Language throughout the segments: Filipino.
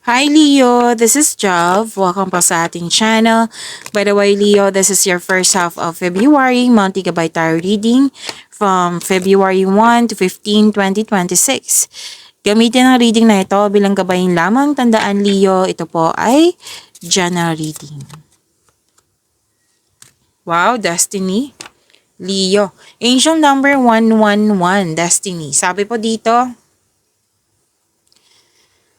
Hi Leo, this is Jav. Welcome po sa ating channel. By the way Leo, this is your first half of February Monthly Gabay Tarot Reading from February 1 to 15, 2026. Gamitin ang reading na ito bilang gabayin lamang. Tandaan Leo, ito po ay general reading. Wow, Destiny. Leo. Angel number 111, Destiny. Sabi po dito,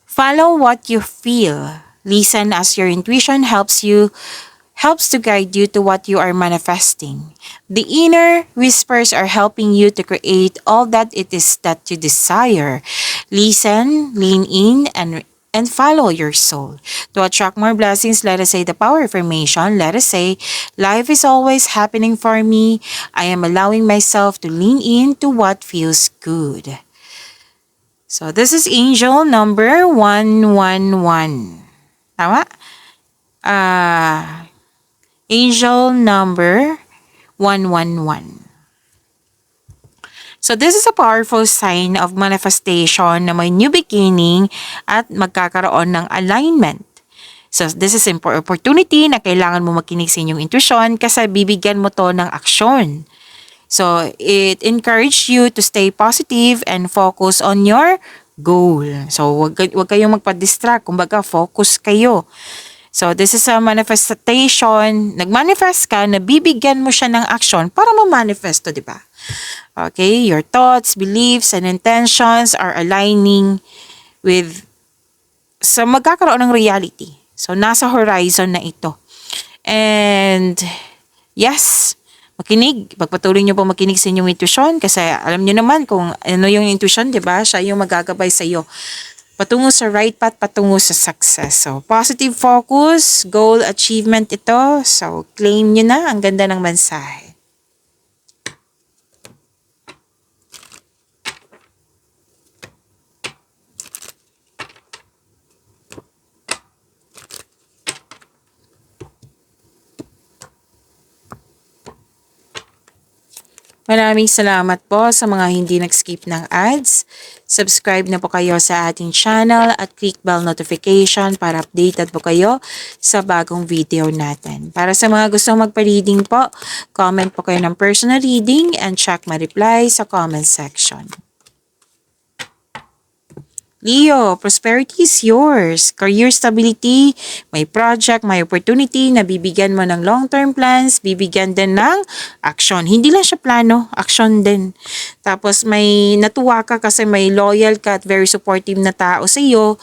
follow what you feel. Listen as your intuition helps to guide you to what you are manifesting. The inner whispers are helping you to create all that it is that you desire. Listen, lean in, and follow your soul. To attract more blessings, let us say the power of affirmation. Let us say, life is always happening for me. I am allowing myself to lean in to what feels good. So, this is angel number 111. Tama? Angel number 111. So, this is a powerful sign of manifestation na may new beginning at magkakaroon ng alignment. So, this is an opportunity na kailangan mo makinig sa inyong intuition kasi bibigyan mo to ng aksyon. So, it encourage you to stay positive and focus on your goal. So, wag kayong magpa-distract. Kumbaga, focus kayo. So, this is a manifestation. Nag-manifest ka, nabibigyan mo siya ng action para ma-manifest to, di ba? Okay, your thoughts, beliefs, and intentions are aligning with sa magkakaroon ng reality. So, nasa horizon na ito. And, yes, pagpatuloy nyo po makinig sa inyong intuition kasi alam nyo naman kung ano yung intuition, di ba? Siya yung magagabay sa iyo. Patungo sa right path, patungo sa success. So, positive focus, goal achievement ito. So, claim nyo na. Ang ganda ng mensahe. Maraming salamat po sa mga hindi nag-skip ng ads. Subscribe na po kayo sa ating channel at click bell notification para updated po kayo sa bagong video natin. Para sa mga gustong magpa-reading po, comment po kayo ng personal reading and check my reply sa comment section. Leo, prosperity is yours. Career stability, may project, may opportunity na bibigyan mo ng long-term plans, bibigyan din ng action. Hindi lang siya plano, action din. Tapos may natuwa ka kasi may loyal ka at very supportive na tao sa iyo.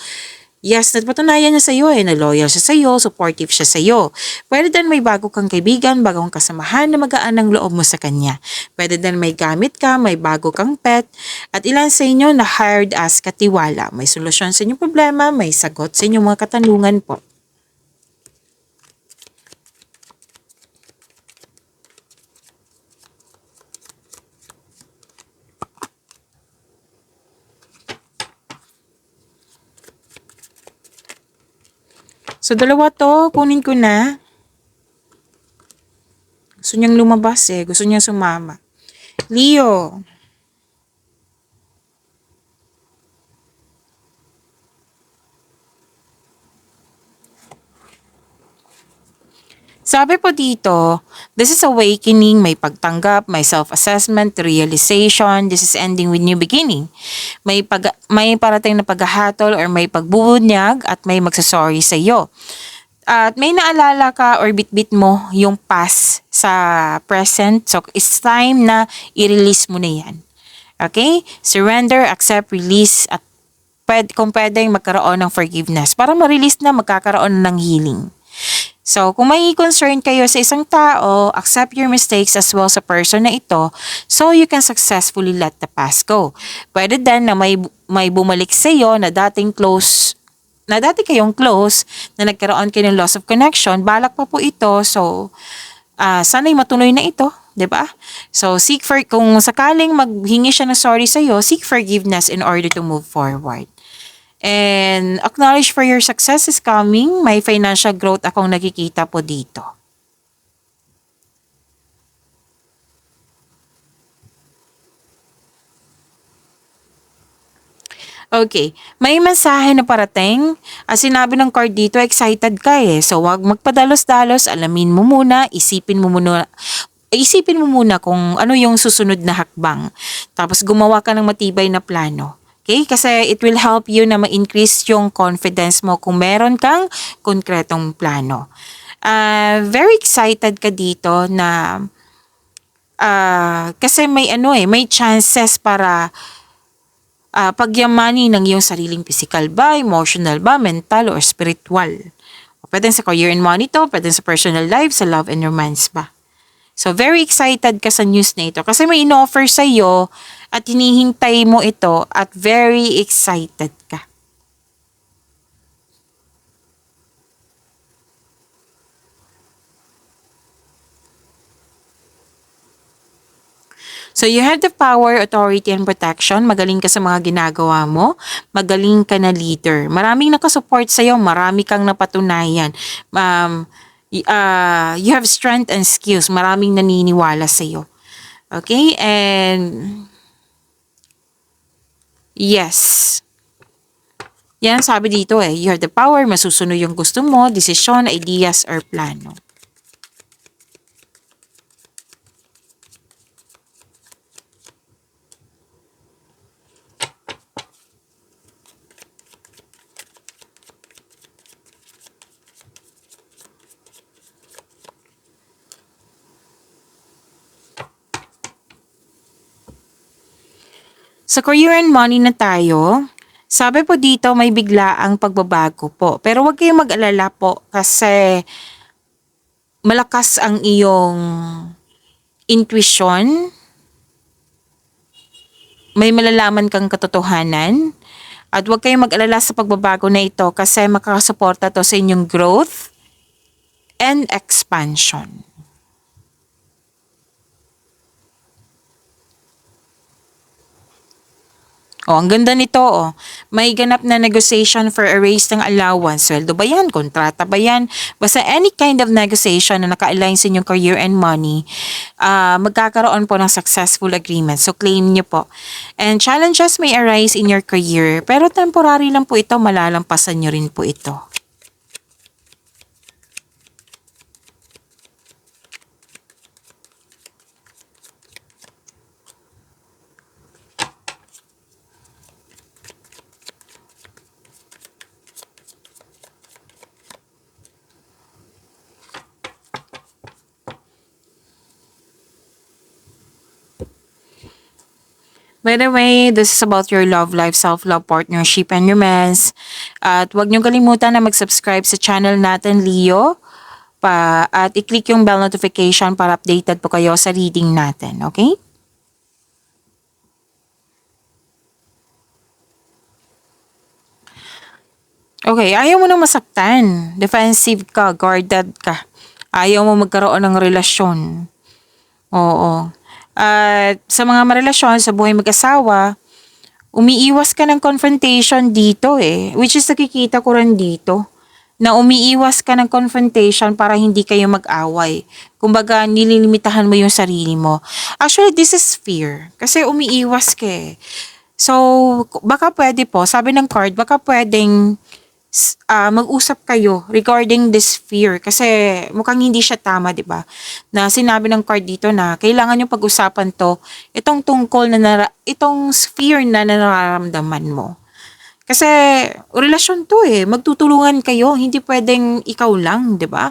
Yes, napatunayan niya sa iyo na loyal siya sa iyo, supportive siya sa iyo. Pwede din may bago kang kaibigan, bagong kasamahan na magaan ang loob mo sa kanya. Pwede din may gamit ka, may bago kang pet, at ilan sa inyo na hired as katiwala. May solusyon sa inyong problema, may sagot sa inyong mga katanungan po. So, dalawa to, kunin ko na. Gusto niyang lumabas gusto niyang sumama. Leo, sabi po dito, this is awakening, may pagtanggap, may self-assessment, realization, this is ending with new beginning. May parating na paghahatol or may pagbubunyag at may magsasorry sa iyo. At may naalala ka or bitbit mo yung past sa present. So, it's time na i-release mo na yan. Okay? Surrender, accept, release, at kung pwedeng magkaroon ng forgiveness. Para ma-release na, magkakaroon ng healing. So, kung may concern kayo sa isang tao, accept your mistakes as well sa person na ito so you can successfully let the past go. Pwede din na may bumalik sa iyo na dati kayong close, na nagkaroon kayo ng loss of connection, balak pa po ito. So, sana'y matuloy na ito, 'di ba? So, kung sakaling maghingi siya ng sorry sa iyo, seek forgiveness in order to move forward. And acknowledge for your success is coming. May financial growth akong nakikita po dito. Okay, may mensahe na parating. Sinabi ng card dito, excited ka eh. So, wag magpadalos-dalos, alamin mo muna, isipin mo muna kung ano yung susunod na hakbang. Tapos gumawa ka ng matibay na plano. Okay? Kasi it will help you na ma-increase yung confidence mo kung meron kang konkretong plano. Very excited ka dito na kasi may may chances para pagyamanin ng iyong sariling physical ba, emotional ba, mental or spiritual. Pwede sa career and money to, pwede sa personal life, sa love and romance ba. So, very excited ka sa news na ito kasi may in-offer sa iyo at hinihintay mo ito at very excited ka. So, you have the power, authority, and protection. Magaling ka sa mga ginagawa mo. Magaling ka na leader. Maraming nakasupport sa'yo. Marami kang napatunayan. You have strength and skills. Maraming naniniwala sa'yo. Okay? And, yes. Yan sabi dito eh. You have the power. Masusunod yung gusto mo, desisyon, ideas, or plano. Sa career and money na tayo, sabi po dito may biglaang pagbabago po. Pero huwag kayong mag-alala po kasi malakas ang iyong intuition. May malalaman kang katotohanan. At huwag kayong mag-alala sa pagbabago na ito kasi makakasuporta to sa inyong growth and expansion. Ang ganda nito, May ganap na negotiation for a raise ng allowance. Sweldo ba yan? Kontrata ba yan? Basta any kind of negotiation na naka-align sa inyong career and money, magkakaroon po ng successful agreement. So, claim nyo po. And challenges may arise in your career, pero temporary lang po ito, malalampasan nyo rin po ito. By the way, this is about your love life, self-love, partnership, and romance. At huwag niyong kalimutan na mag-subscribe sa channel natin, Leo. At i-click yung bell notification para updated po kayo sa reading natin. Okay? Okay, ayaw mo nang masaktan. Defensive ka, guarded ka. Ayaw mo magkaroon ng relasyon. Oo. At sa mga marelasyon, sa buhay mag-asawa, umiiwas ka ng confrontation dito eh. Which is nakikita ko rin dito. Na umiiwas ka ng confrontation para hindi kayo mag-away. Kumbaga, nililimitahan mo yung sarili mo. Actually, this is fear. Kasi umiiwas ka eh. So, baka pwede po, sabi ng card, baka pwedeng mag-usap kayo regarding this fear kasi mukhang hindi siya tama, 'di ba? Na sinabi ng card dito na kailangan yung pag-usapan to itong tungkol na itong fear na nararamdaman mo. Kasi relasyon to eh, magtutulungan kayo, hindi pwedeng ikaw lang, 'di ba?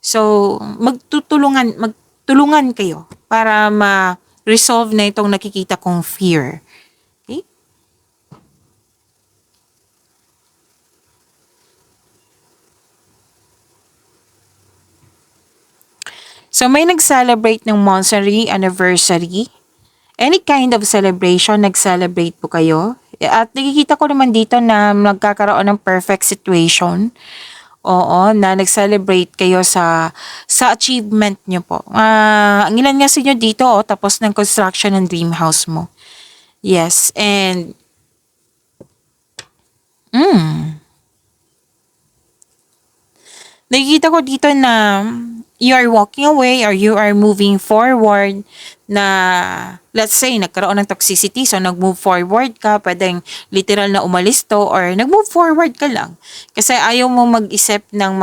So, magtulungan kayo para ma-resolve na itong nakikita kong fear. Okay? So, may nag-celebrate ng monthsary anniversary. Any kind of celebration, nag-celebrate po kayo. At nakikita ko naman dito na nagkakaroon ng perfect situation. Oo, na nag-celebrate kayo sa achievement nyo po. Ang ilan nga sa inyo dito, tapos ng construction ng dream house mo. Yes, and nakikita ko dito na you are walking away or you are moving forward na let's say nagkaroon ng toxicity so nag-move forward ka, pwedeng literal na umalis to or nag-move forward ka lang kasi ayaw mo mag-isip ng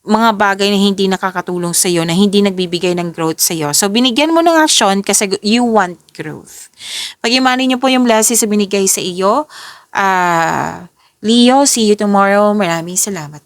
mga bagay na hindi nakakatulong sa iyo, na hindi nagbibigay ng growth sa iyo. So binigyan mo ng action kasi you want growth. Pag-imanin niyo po yung blessings sa binigay sa iyo. Leo, see you tomorrow. Maraming salamat.